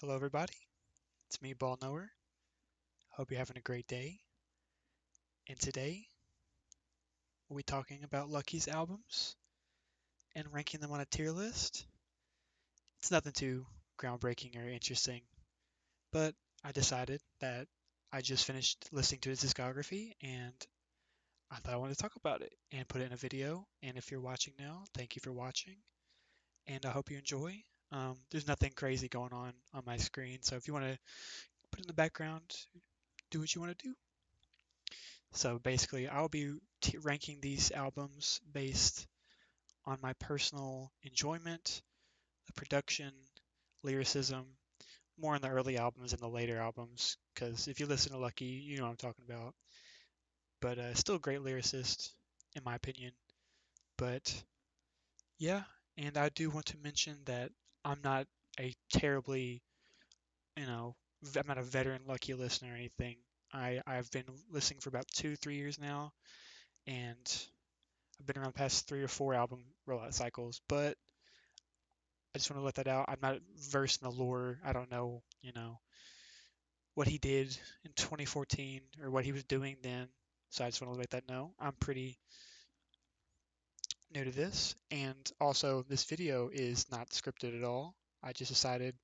Hello, everybody. It's me, Ball Knower. Hope you're having a great day. And today, we'll be talking about Lucky's albums and ranking them on a tier list. It's nothing too groundbreaking or interesting, but I decided that I just finished listening to his discography and I thought I wanted to talk about it and put it in a video. And if you're watching now, thank you for watching, and I hope you enjoy. There's nothing crazy going on my screen, so if you want to put it in the background, do what you want to do. So basically, I'll be ranking these albums based on my personal enjoyment, the production, lyricism, more on the early albums and the later albums. Because if you listen to Lucky, you know what I'm talking about. But still a great lyricist, in my opinion. But yeah, and I do want to mention that I'm not a terribly, you know, I'm not a veteran Lucky listener or anything. I've been listening for about 2, 3 years now, and I've been around the past 3 or 4 album rollout cycles, but I just want to let that out. I'm not versed in the lore. I don't know, what he did in 2014 or what he was doing then. So I just want to let that know. I'm pretty new to this. And also, this video is not scripted at all. I just decided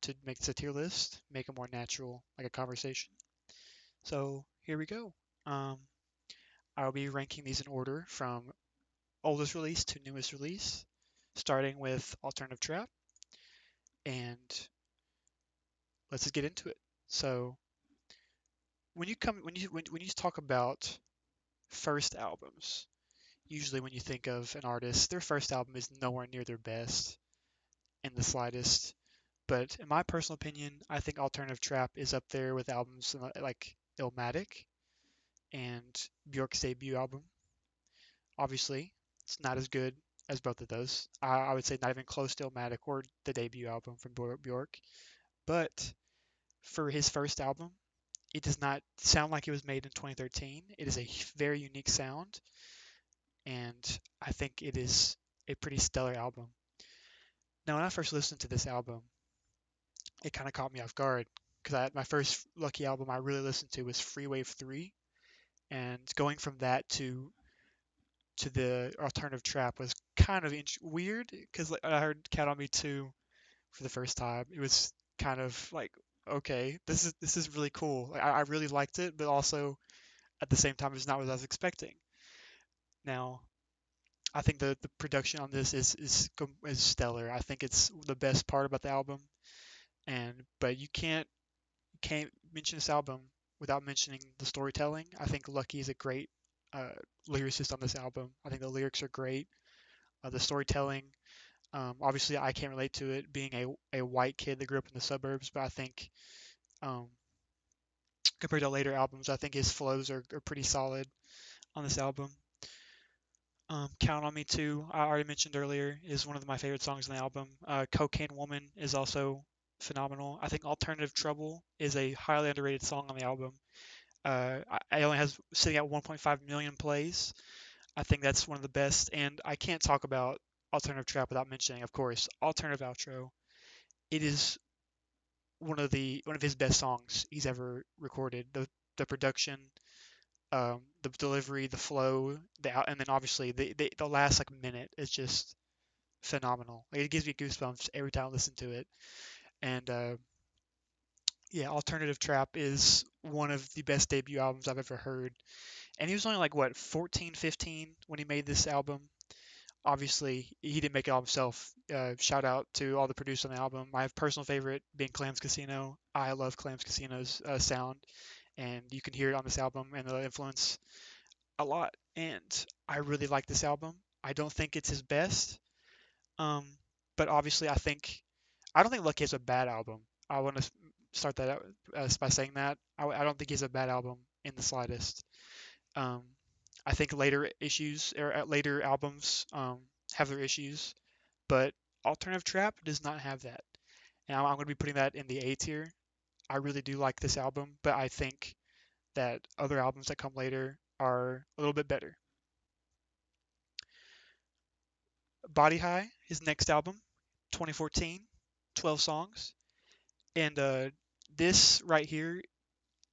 to make this a tier list, make it more natural, like a conversation. So here we go. Um, I'll be ranking these in order from oldest release to newest release, starting with Alternative Trap. And let's just get into it. So when you talk about first albums, usually when you think of an artist, their first album is nowhere near their best in the slightest. But in my personal opinion, I think Alternative Trap is up there with albums like Illmatic and Bjork's debut album. Obviously, it's not as good as both of those. I would say not even close to Illmatic or the debut album from Bjork. But for his first album, it does not sound like it was made in 2013. It is a very unique sound, and I think it is a pretty stellar album. Now, when I first listened to this album, it kind of caught me off guard because my first Lucky album I really listened to was Freewave 3, and going from that to the Alternative Trap was kind of weird because like, I heard Count on Me 2 for the first time. It was kind of like, okay, this is really cool. Like, I really liked it, but also at the same time, it's not what I was expecting. Now, I think the production on this is stellar. I think it's the best part about the album. But you can't mention this album without mentioning the storytelling. I think Lucky is a great uh, lyricist on this album. I think the lyrics are great. The storytelling, obviously, I can't relate to it being a white kid that grew up in the suburbs, but I think um, compared to later albums, I think his flows are pretty solid on this album. Count on Me Too, I already mentioned earlier, is one of my favorite songs on the album. Cocaine Woman is also phenomenal. I think Alternative Trouble is a highly underrated song on the album. It only has sitting at 1.5 million plays. I think that's one of the best, and I can't talk about Alternative Trap without mentioning, of course, Alternative Outro. It is one of his best songs he's ever recorded. The production, the delivery, the flow, and then obviously the last like minute is just phenomenal. Like, it gives me goosebumps every time I listen to it. And yeah, Alternative Trap is one of the best debut albums I've ever heard. And he was only like what 14, 15 when he made this album. Obviously, he didn't make it all himself. Shout out to all the producers on the album. My personal favorite being Clams Casino. I love Clams Casino's sound, and you can hear it on this album and the influence a lot. And I really like this album. I don't think it's his best, um, but obviously, I don't think Lucky is a bad album. I want to start that out by saying that I don't think he's a bad album in the slightest. Um, I think later issues or later albums have their issues, but Alternative Trap does not have that. And I'm going to be putting that in the A tier. I really do like this album, but I think that other albums that come later are a little bit better. Body High, his next album, 2014, 12 songs. And this right here,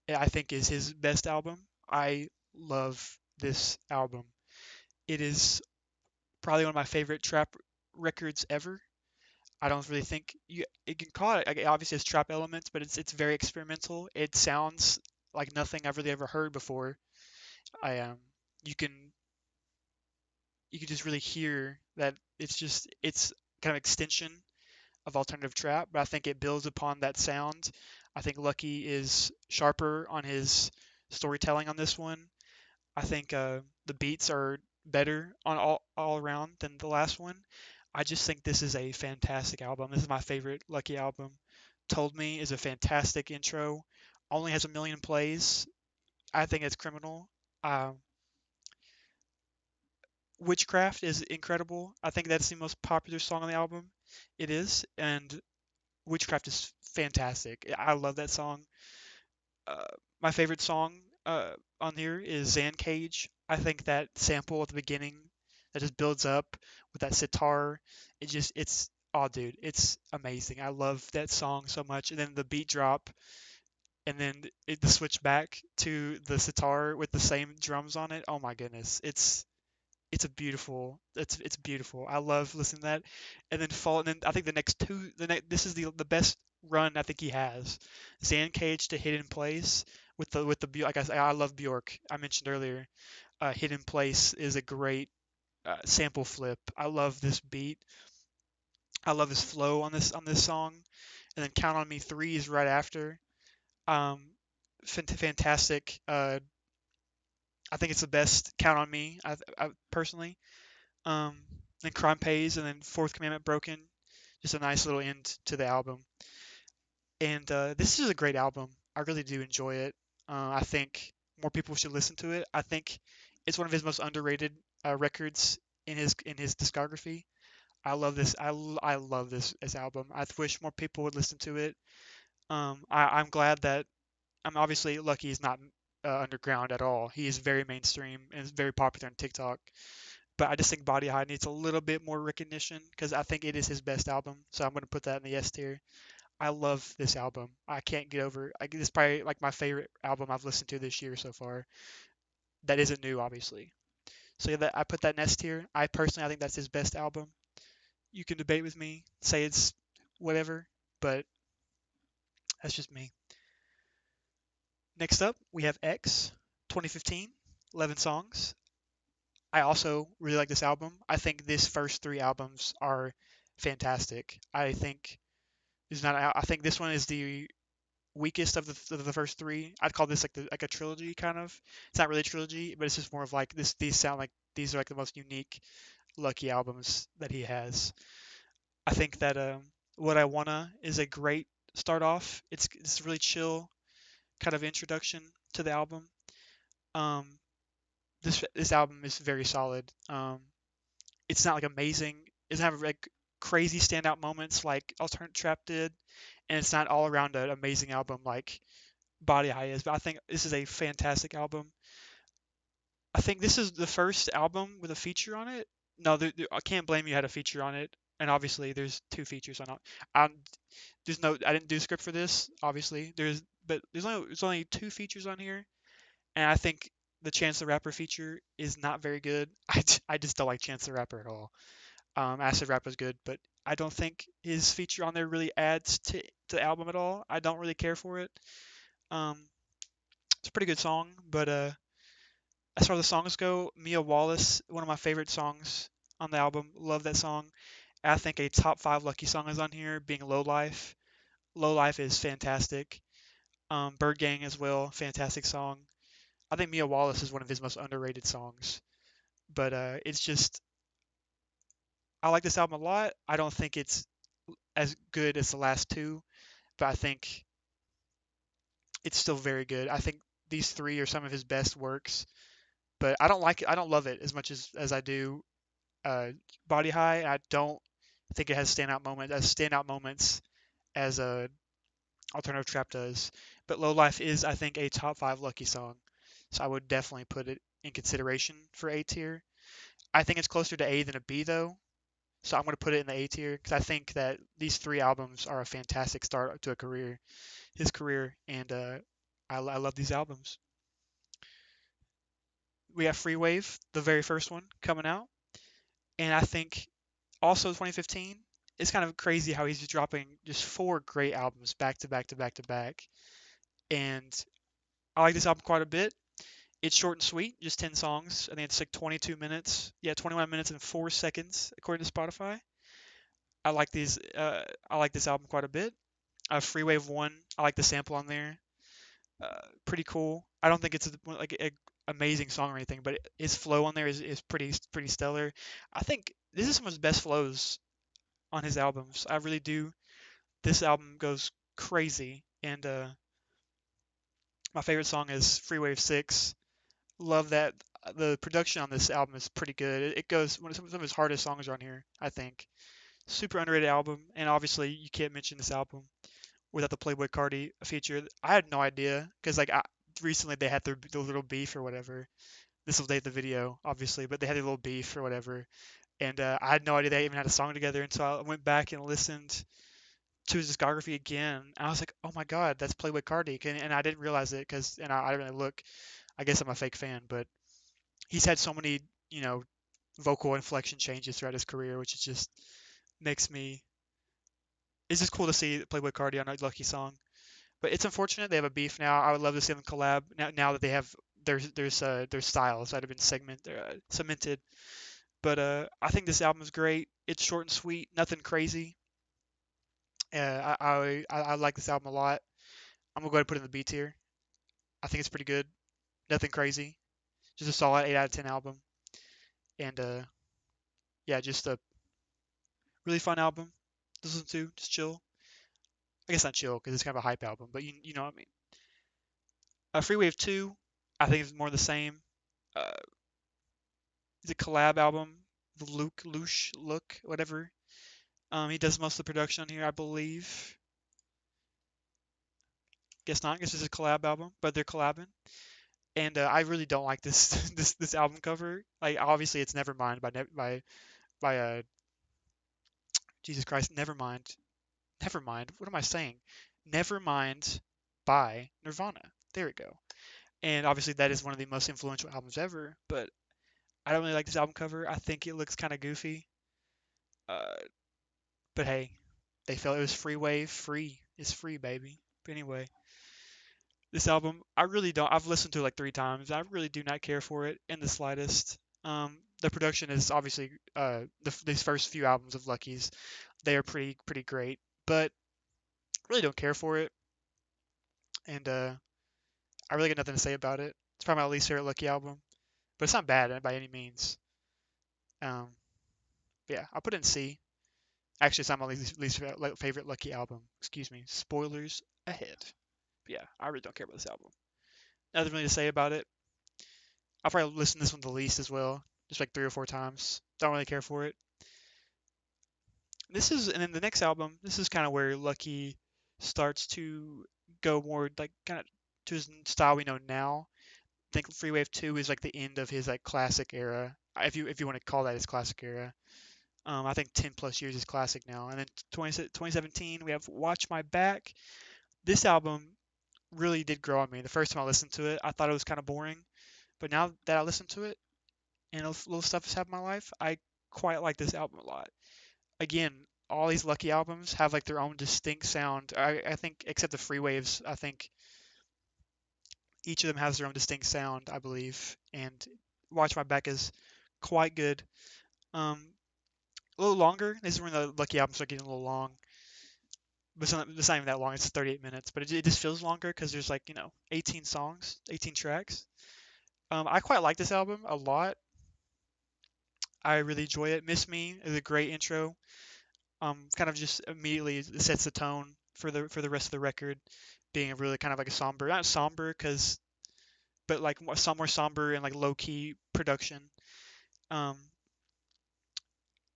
I think, is his best album. I love this album. It is probably one of my favorite trap records ever. I don't really think you it can call it, like, obviously it's trap elements, but it's very experimental. It sounds like nothing I've really ever heard before. I you can you can just really hear that it's kind of extension of alternative trap, but I think it builds upon that sound. I think Lucky is sharper on his storytelling on this one. I think the beats are better on all around than the last one. I just think this is a fantastic album. This is my favorite Lucky album. Told Me is a fantastic intro. Only has 1 million plays. I think it's criminal. Uh, Witchcraft is incredible. I think that's the most popular song on the album. It is, and Witchcraft is fantastic. I love that song. Uh, my favorite song on here is Zan Cage. I think that sample at the beginning that just builds up with that sitar, it's oh dude, it's amazing. I love that song so much. And then the beat drop, and then the switch back to the sitar with the same drums on it. Oh my goodness, it's a beautiful it's beautiful. I love listening to that. And then fall and then I think the next two this is the best run I think he has. Zan Cage to Hidden Place with the like I love Bjork. I mentioned earlier. Hidden Place is a great sample flip. I love this beat. I love his flow on this song. And then Count on Me 3 is right after. Um, fantastic. I think it's the best Count on Me. I personally. Um, then Crime Pays, and then Fourth Commandment Broken. Just a nice little end to the album. And this is a great album. I really do enjoy it. I think more people should listen to it. I think it's one of his most underrated records in his discography. I love this. I love this album. I wish more people would listen to it. I'm glad that I'm obviously lucky he's not underground at all. He is very mainstream and is very popular on TikTok. But I just think Body High needs a little bit more recognition because I think it is his best album. So I'm going to put that in the S tier. I love this album. I can't get over. It's probably like my favorite album I've listened to this year so far. That isn't new, obviously. So yeah, I put that in S tier. I think that's his best album. You can debate with me, say it's whatever, but that's just me. Next up, we have X, 2015, 11 songs. I also really like this album. I think this first three albums are fantastic. I think Is not. I think this one is the weakest of the first three. I'd call this like a trilogy kind of. It's not really a trilogy, but it's just more of like this. These sound like these are like the most unique Lucky albums that he has. I think that What I Wanna is a great start off. It's really chill kind of introduction to the album. Um, this album is very solid. It's not like amazing. It doesn't have like crazy standout moments like Alternate Trap did, and it's not all around an amazing album like Body High is. But I think this is a fantastic album. I think this is the first album with a feature on it. No, I Can't Blame You had a feature on it, and obviously there's two features on it. Um, I didn't do a script for this, obviously. There's only two features on here, and I think the Chance the Rapper feature is not very good. I just don't like Chance the Rapper at all. Acid Rap was good, but I don't think his feature on there really adds to the album at all. I don't really care for it. Um, it's a pretty good song, but as far as the songs go, Mia Wallace, one of my favorite songs on the album. Love that song. I think a top five Lucky song is on here, being Low Life. Low Life is fantastic. Bird Gang as well, fantastic song. I think Mia Wallace is one of his most underrated songs, but it's just I like this album a lot. I don't think it's as good as the last two, but I think it's still very good. I think these three are some of his best works, but I don't like it. I don't love it as much as I do Body High. I don't think it has standout moments as Alternative Trap does. But Low Life is, I think, a top five Lucky song, so I would definitely put it in consideration for A tier. I think it's closer to A than a B though. So I'm going to put it in the A tier because I think that these three albums are a fantastic start to a career, his career, and I love these albums. We have Free Wave, the very first one coming out, and I think also 2015. It's kind of crazy how he's just dropping just four great albums back to back to back to back, and I like this album quite a bit. It's short and sweet, just 10 songs. I think it's like 22 minutes. Yeah, 21 minutes and 4 seconds according to Spotify. I like these. I like this album quite a bit. Free Wave One. I like the sample on there. Pretty cool. I don't think it's like a amazing song or anything, but his flow on there is pretty stellar. I think this is some of his best flows on his albums. I really do. This album goes crazy, and my favorite song is Free Wave 6. Love that. The production on this album is pretty good. It goes one of some of his hardest songs are on here, I think. Super underrated album, and obviously you can't mention this album without the Playboy Cardi feature. I had no idea because recently they had their little beef or whatever. This will date the video, obviously, but they had a little beef or whatever, and I had no idea they even had a song together until I went back and listened to his discography again. I was like, oh my god, that's Playboy Cardi, and I didn't realize it because and I didn't really look. I guess I'm a fake fan, but he's had so many, you know, vocal inflection changes throughout his career, which is just makes me. It's just cool to see Playboy Cardi on a Lucky song. But it's unfortunate they have a beef now. I would love to see them collab now that they have their styles that have been cemented. But I think this album is great. It's short and sweet, nothing crazy. I like this album a lot. I'm gonna go ahead and put it in the B tier. I think it's pretty good. Nothing crazy. Just a solid 8 out of 10 album. And yeah, just a really fun album to listen to. Just chill. I guess not chill because it's kind of a hype album, but you know what I mean. Free Wave 2, I think is more of the same. Uh, it's a collab album. The Look, whatever. He does most of the production on here, I believe. Guess not. Guess it's a collab album, but they're collabing. And I really don't like this this album cover. Like obviously it's Nevermind by Jesus Christ, Nevermind. Nevermind. What am I saying? Nevermind by Nirvana. There we go. And obviously that is one of the most influential albums ever, but I don't really like this album cover. I think it looks kind of goofy. Uh, but hey, they felt it was free wave, free. It's free, baby. But anyway, this album, I really don't. I've listened to it like 3 times. I really do not care for it in the slightest. The production is obviously these first few albums of Lucky's, they are pretty great, but really don't care for it. And I really got nothing to say about it. It's probably my least favorite Lucky album, but it's not bad by any means. Um, yeah, I'll put it in C. Actually, it's not my least favorite Lucky album. Excuse me. Spoilers ahead. But yeah, I really don't care about this album. Nothing really to say about it. I'll probably listen to this one the least as well, just like 3 or 4 times. Don't really care for it. And then the next album, this is kind of where Lucky starts to go more like kind of to his style we know now. I think Free Wave 2 is like the end of his like classic era, if you want to call that his classic era. I think 10 plus years is classic now. And then 2017, we have Watch My Back. This album really did grow on me. The first time I listened to it, I thought it was kind of boring. But now that I listen to it and little stuff has happened in my life, I quite like this album a lot. Again, all these Lucky albums have like their own distinct sound. I think, except the Free Waves, I think each of them has their own distinct sound, I believe. And Watch My Back is quite good. A little longer. This is when the Lucky albums start getting a little long. But it's not even that long. It's 38 minutes, but it just feels longer because there's like 18 songs, 18 tracks. I quite like this album a lot. I really enjoy it. Miss Me is a great intro. Kind of just immediately sets the tone for the rest of the record, being a really kind of like a somber, not somber because, but like more somber and like low key production. Um,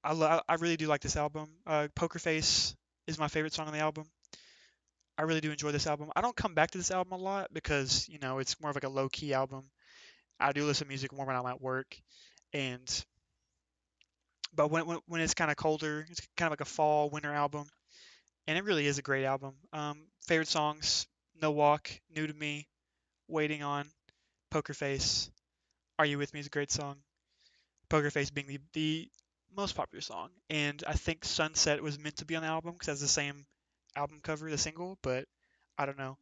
I really do like this album. Poker Face is my favorite song on the album. I really do enjoy this album. I don't come back to this album a lot because it's more of like a low key album. I do listen to music more when I'm at work, and But when it's kind of colder, it's kind of like a fall winter album, and it really is a great album. Favorite songs: No Walk, New to Me, Waiting On, Poker Face, Are You With Me is a great song. Poker Face being the most popular song, and I think Sunset was meant to be on the album because it has the same album cover, the single, but I don't know.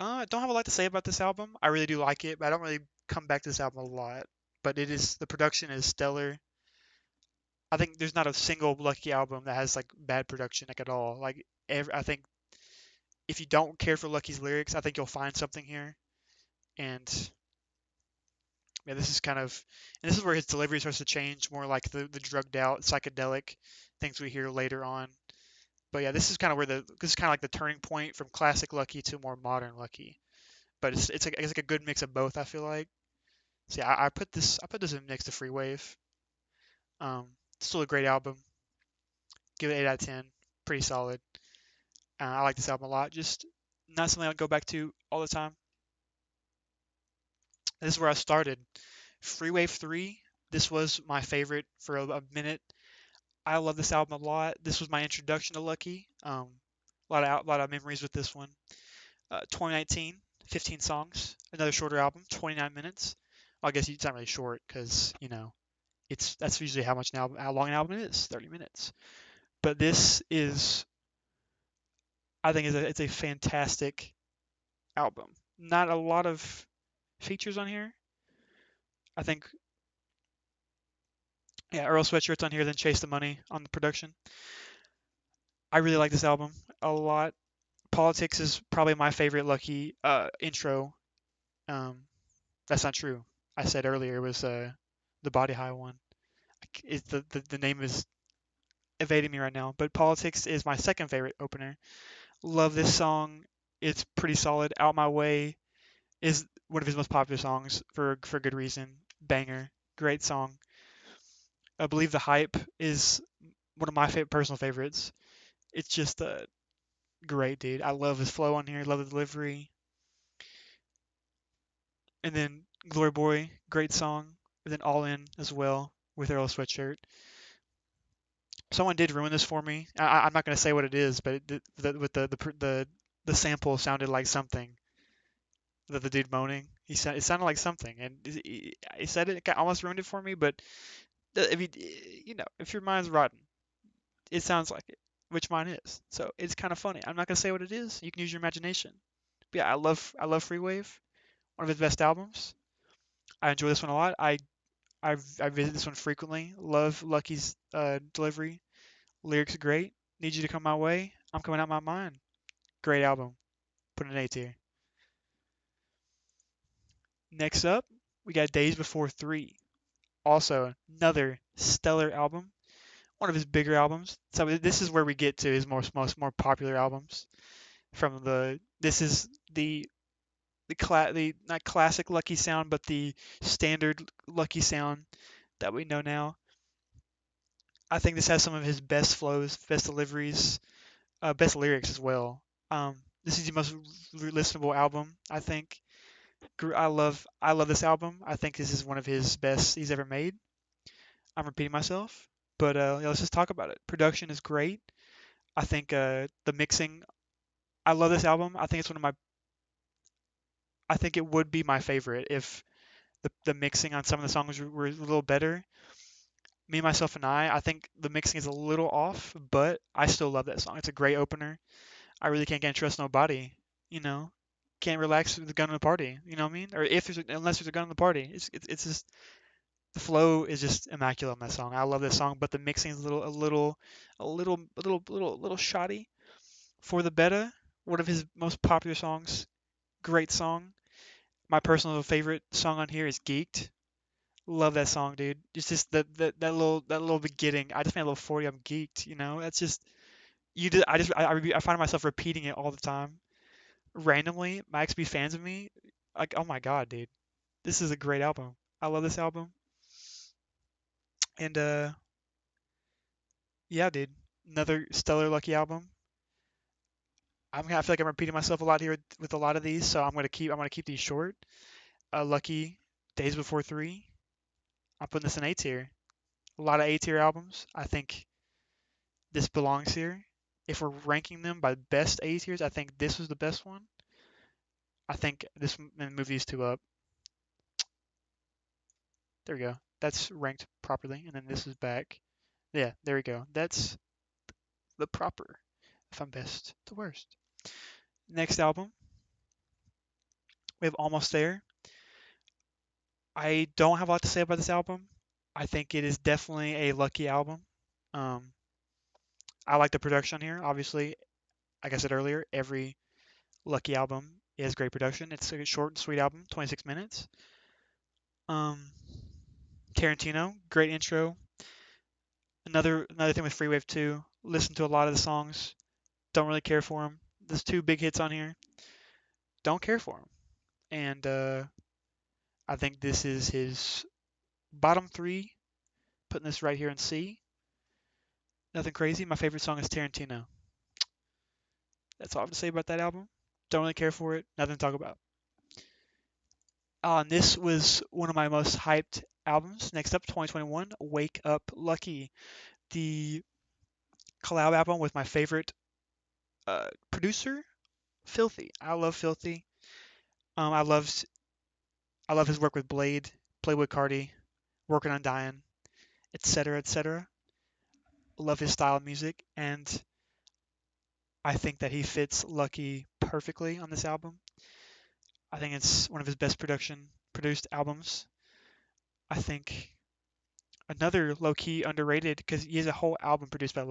I don't have a lot to say about this album. I really do like it, but I don't really come back to this album a lot. But it is the production is stellar. I think there's not a single Lucky album that has like bad production like at all. I think if you don't care for Lucky's lyrics, I think you'll find something here. And yeah, this is kind of, and this is where his delivery starts to change more like the drugged out psychedelic things we hear later on. But yeah, this is kind of where this is kind of like the turning point from classic Lucky to more modern Lucky. But it's like a good mix of both. I feel like. So yeah, I put this in next to Free Wave. Still a great album. Give it 8 out of 10. Pretty solid. I like this album a lot. Just not something I'll go back to all the time. This is where I started. Free Wave 3. This was my favorite for a minute. I love this album a lot. This was my introduction to Lucky. A lot of memories with this one. 2019, 15 songs. Another shorter album, 29 minutes. Well, I guess it's not really short because that's usually how long an album is, 30 minutes. But this is, I think, it's a fantastic album. Not a lot of features on here. I think, yeah, Earl Sweatshirt's on here, then Chase the Money on the production. I really like this album a lot. Politics is probably my favorite Lucky intro. Um, that's not true. I said earlier it was the Body High one. The name is evading me right now, but Politics is my second favorite opener. Love this song. It's pretty solid. Out My Way is one of his most popular songs for good reason. Banger, great song. I believe The Hype is one of my personal favorites. It's just great, dude. I love his flow on here. Love the delivery. And then Glory Boy, great song. And then All In as well with Earl Sweatshirt. Someone did ruin this for me. I'm not going to say what it is, but with the sample sounded like something. The dude moaning, it sounded like something, and he said it almost ruined it for me. But if if your mind's rotten, it sounds like it, which mine is. So it's kind of funny. I'm not going to say what it is. You can use your imagination. But yeah, I love Free Wave, one of his best albums. I enjoy this one a lot. I visit this one frequently. Love Lucky's delivery. Lyrics are great. Need You to Come My Way. I'm Coming Out My Mind. Great album. Put an A tier. Next up, we got Days Before 3. Also, another stellar album. One of his bigger albums. So this is where we get to his most more popular albums. This is the not classic Lucky sound, but the standard Lucky sound that we know now. I think this has some of his best flows, best deliveries, best lyrics as well. This is the most listenable album, I think. I love this album. I think this is one of his best he's ever made. I'm repeating myself, but yeah, let's just talk about it. Production is great. I think the mixing. I love this album. I think it's one of my. I think it would be my favorite if the mixing on some of the songs were a little better. Me, myself, and I think the mixing is a little off, but I still love that song. It's a great opener. I really can't trust nobody. You know, can't relax with the gun in the party. You know what I mean? Or unless there's a gun in the party. It's just the flow is just immaculate on that song. I love this song, but the mixing is a little shoddy. For the Better, one of his most popular songs. Great song. My personal favorite song on here is Geeked. Love that song, dude. It's just that little beginning. I just made a little 40. I'm geeked. That's just you. Did, I find myself repeating it all the time. Randomly, my ex be fans of me. Like, oh my god, dude, this is a great album. I love this album. And yeah, dude, another stellar Lucky album. I feel like I'm repeating myself a lot here with a lot of these, so I'm gonna keep these short. Lucky, Days Before 3. I'm putting this in A tier. a lot of A tier albums. I think this belongs here. If we're ranking them by best A tiers, I think this was the best one. I think this and move these two up. There we go. That's ranked properly, and then this is back. Yeah, there we go. That's the proper from best to worst. Next album, we have Almost There. I don't have a lot to say about this album. I think it is definitely a Lucky album. Um, I like the production here. Obviously, like I said earlier, every Lucky album is great production. It's a short and sweet album, 26 minutes. Um, Tarantino, great intro. Another thing with Free Wave 2, listen to a lot of the songs. Don't really care for them. There's two big hits on here. Don't care for them. And I think this is his bottom three. Putting this right here in C. Nothing crazy. My favorite song is Tarantino. That's all I have to say about that album. Don't really care for it. Nothing to talk about. And this was one of my most hyped albums. Next up, 2021, Wake Up Lucky, the collab album with my favorite producer, Filthy. I love Filthy. Um, I loved I love his work with Blade, Playboy Cardi, Working on Dying, etc., etc. Love his style of music, and I think that he fits Lucky perfectly on this album. I think it's one of his best produced albums. I think another low key underrated because he has a whole album produced by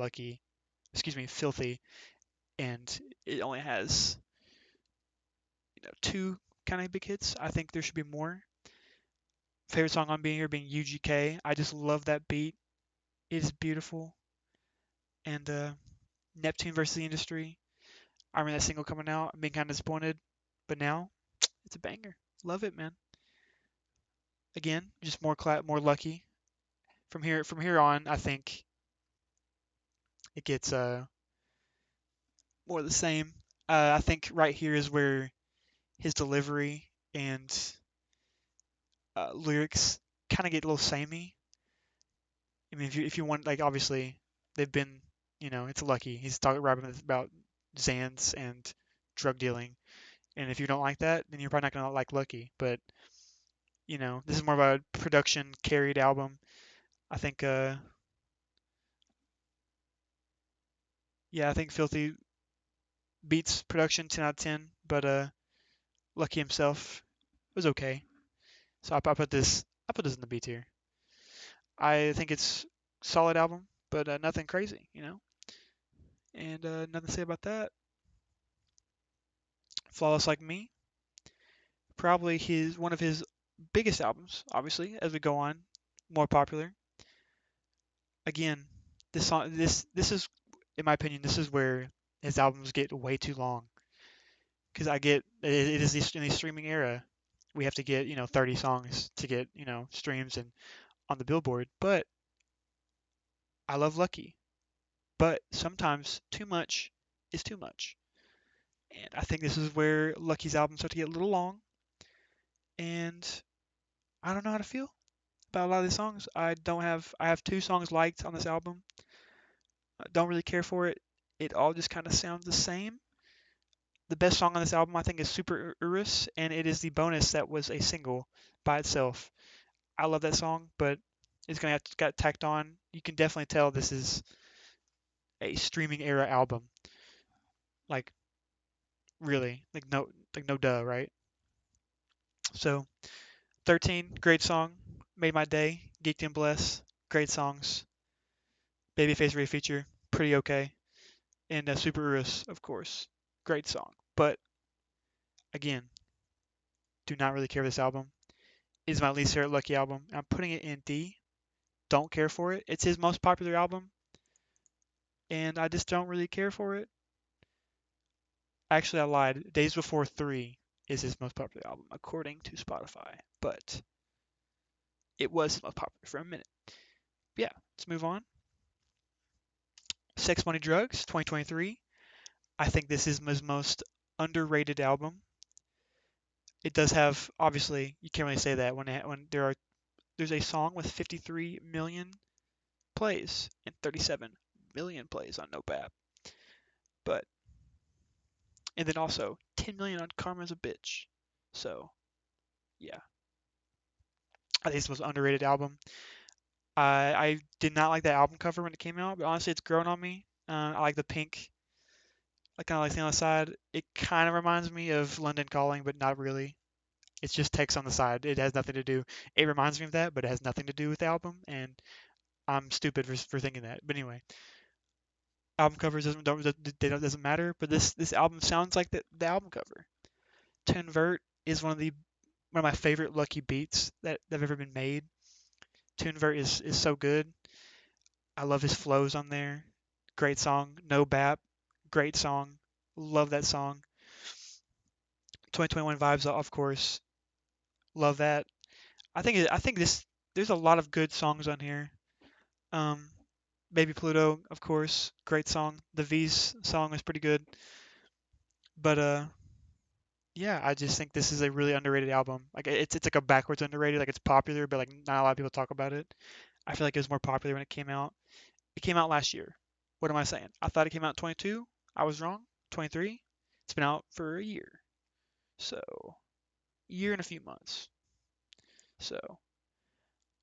Filthy, and it only has two kind of big hits. I think there should be more. Favorite song on being here being UGK. I just love that beat. It is beautiful. And Neptune versus the Industry. I remember that single coming out. I'm being kind of disappointed, but now it's a banger. Love it, man. Again, just more Lucky. From here on, I think it gets more of the same. I think right here is where his delivery and lyrics kind of get a little samey. I mean, if you want, like, obviously they've been, it's Lucky. He's talking rapping about Xans and drug dealing, and if you don't like that, then you're probably not gonna like Lucky. But this is more of a production carried album. I think, yeah, I think Filthy beats production 10 out of 10, but Lucky himself was okay. So I put this in the B tier. I think it's solid album, but nothing crazy. And nothing to say about that. Flawless Like Me, probably his one of his biggest albums, obviously, as we go on, more popular. Again, this song, this is, in my opinion, this is where his albums get way too long. Because it is in the streaming era, we have to get 30 songs to get streams and on the Billboard. But I love Lucky. But sometimes too much is too much. And I think this is where Lucky's albums start to get a little long. And I don't know how to feel about a lot of these songs. I have two songs liked on this album. I don't really care for it. It all just kind of sounds the same. The best song on this album, I think, is Super Urus, and it is the bonus that was a single by itself. I love that song, but it's gonna have to get tacked on. You can definitely tell this is a streaming era album. Like, really, like no duh, right? So 13, great song, made my day. Geeked and Bless, great songs. Babyface Feature, pretty okay. And Super Urus, of course, great song. But again, do not really care for this album. It is my least favorite Lucky album. I'm putting it in D. Don't care for it. It's his most popular album, and I just don't really care for it. Actually, I lied. Days Before 3 is his most popular album, according to Spotify. But it was his most popular for a minute. Yeah, let's move on. Sex Money Drugs, 2023. I think this is his most underrated album. It does have, obviously, you can't really say that when there's a song with 53 million plays and 37 million plays on No Bap. But and then also 10 million on Karma's a Bitch. So yeah, I think it's the most underrated album. I did not like that album cover when it came out, but honestly, it's grown on me. I like the pink, like kind of like thing on the side. It kind of reminds me of London Calling, but not really. It's just text on the side. It has nothing to do. It reminds me of that, but it has nothing to do with the album, and I'm stupid for thinking that. But anyway, album covers doesn't matter. But this album sounds like the album cover. To Invert is one of my favorite Lucky beats that have ever been made. To Invert is so good. I love his flows on there. Great song. No Bap. Great song. Love that song. 2021 vibes, of course. Love that. I think this there's a lot of good songs on here. Um, Baby Pluto, of course, great song. The V's song is pretty good. But yeah, I just think this is a really underrated album. Like it's like a backwards underrated. Like it's popular, but like not a lot of people talk about it. I feel like it was more popular when it came out. It came out last year. What am I saying? I thought it came out in 22. I was wrong. 23. It's been out for a year. So, year and a few months. So,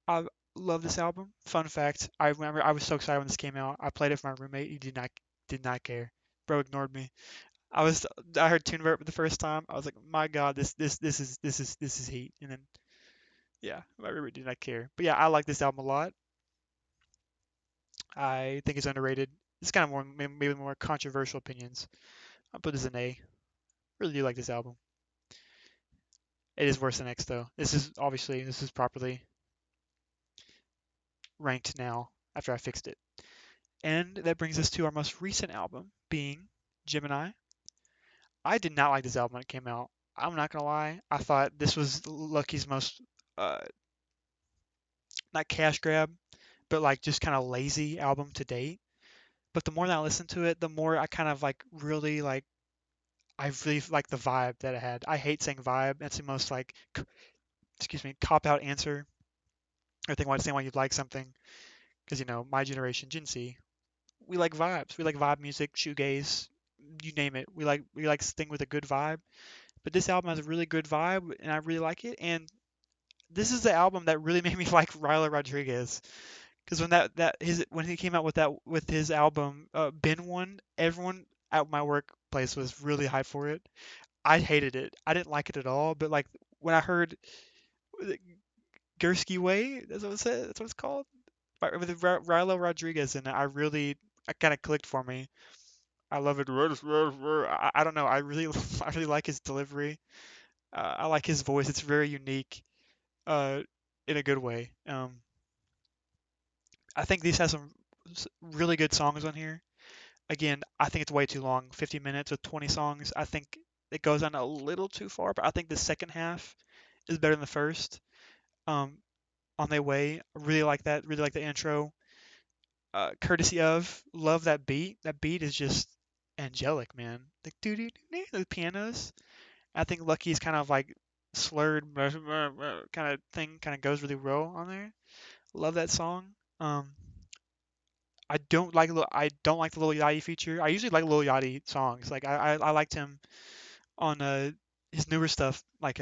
I love this album. Fun fact, I remember I was so excited when this came out. I played it for my roommate. He did not care. Bro ignored me. I heard Tune Vert for the first time. I was like, my God, this is heat. And then yeah, my roommate did not care. But yeah, I like this album a lot. I think it's underrated. It's kind of more maybe more controversial opinions. I'll put this an A. Really do like this album. It is worse than X though. This is properly ranked now after I fixed it. And that brings us to our most recent album, being Gemini. I did not like this album when it came out. I'm not gonna lie. I thought this was Lucky's most uh, not cash grab, but like just kind of lazy album to date. But the more that I listened to it, the more I kind of like really like I really like the vibe that it had. I hate saying vibe. That's the most like excuse me cop out answer. Or thing why saying why you like something because my generation, Gen Z, we like vibes. We like vibe music, shoegaze, you name it. We like thing with a good vibe. But this album has a really good vibe, and I really like it. And this is the album that really made me like Ryla Rodriguez. Because when he came out with his album Ben One, everyone at my workplace was really hyped for it. I hated it. I didn't like it at all. But like when I heard Gursky Way, that's what it's called. With Ryla Rodriguez in it, I kind of clicked for me. I love it. I don't know. I really I really like his delivery. I like his voice. It's very unique, uh, in a good way. I think these has some really good songs on here. Again, I think it's way too long. 50 minutes with 20 songs. I think it goes on a little too far, but I think the second half is better than the first. Um, on their way, I really like that. Really like the intro. Courtesy of, love that beat. That beat is just angelic, man. Like doo doo doo, the pianos. I think Lucky's kind of like slurred kind of thing kind of goes really well on there. Love that song. Um, I don't like the Lil Yachty feature. I usually like Lil Yachty songs. Like I liked him on his newer stuff, like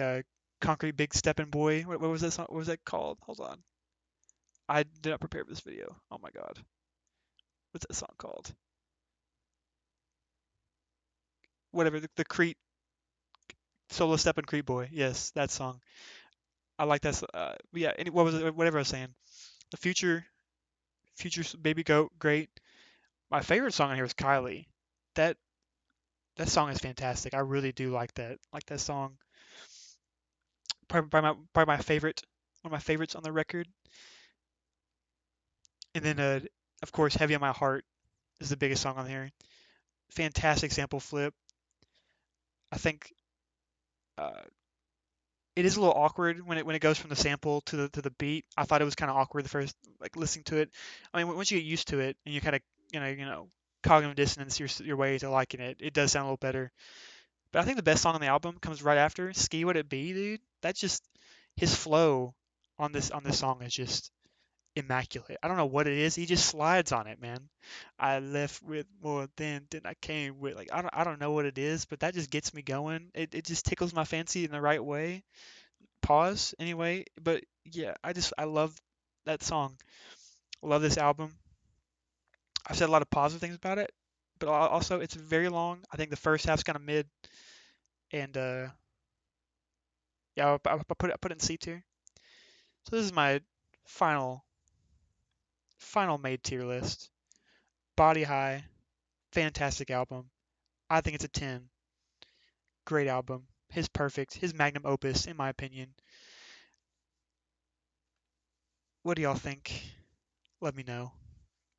Concrete Big Steppin' Boy. What was that song? What was that called? Hold on. I did not prepare for this video. Oh my God. What's that song called? Whatever, the Crete Solo Steppin' Crete Boy. Yes, that song. I like that. Yeah. What was it? Whatever I was saying. The Future Baby Goat, great. My favorite song on here is Kylie. That that song is fantastic. I really do like that. Like that song. Probably my favorite. One of my favorites on the record. And then of course Heavy on My Heart is the biggest song on here. Fantastic sample flip. I think uh, it is a little awkward when it goes from the sample to the beat. I thought it was kind of awkward the first like listening to it. I mean, once you get used to it and you kind of cognitive dissonance your way to liking it, it does sound a little better. But I think the best song on the album comes right after Ski What It Be, dude. That's just his flow on this song is just immaculate. I don't know what it is. He just slides on it, man. I left with more than I came with. Like I don't know what it is, but that just gets me going. It just tickles my fancy in the right way. Pause anyway, but yeah, I love that song. I love this album. I've said a lot of positive things about it, but also it's very long. I think the first half's kind of mid, and yeah, I put it in C tier. So this is my final made tier list. Body High, fantastic album. I think it's a 10. Great album. His magnum opus, in my opinion. What do y'all think? Let me know.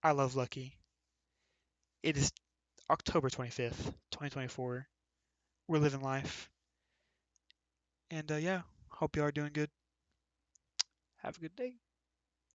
I love Lucky. It is October 25th, 2024. We're living life. And yeah, hope y'all are doing good. Have a good day.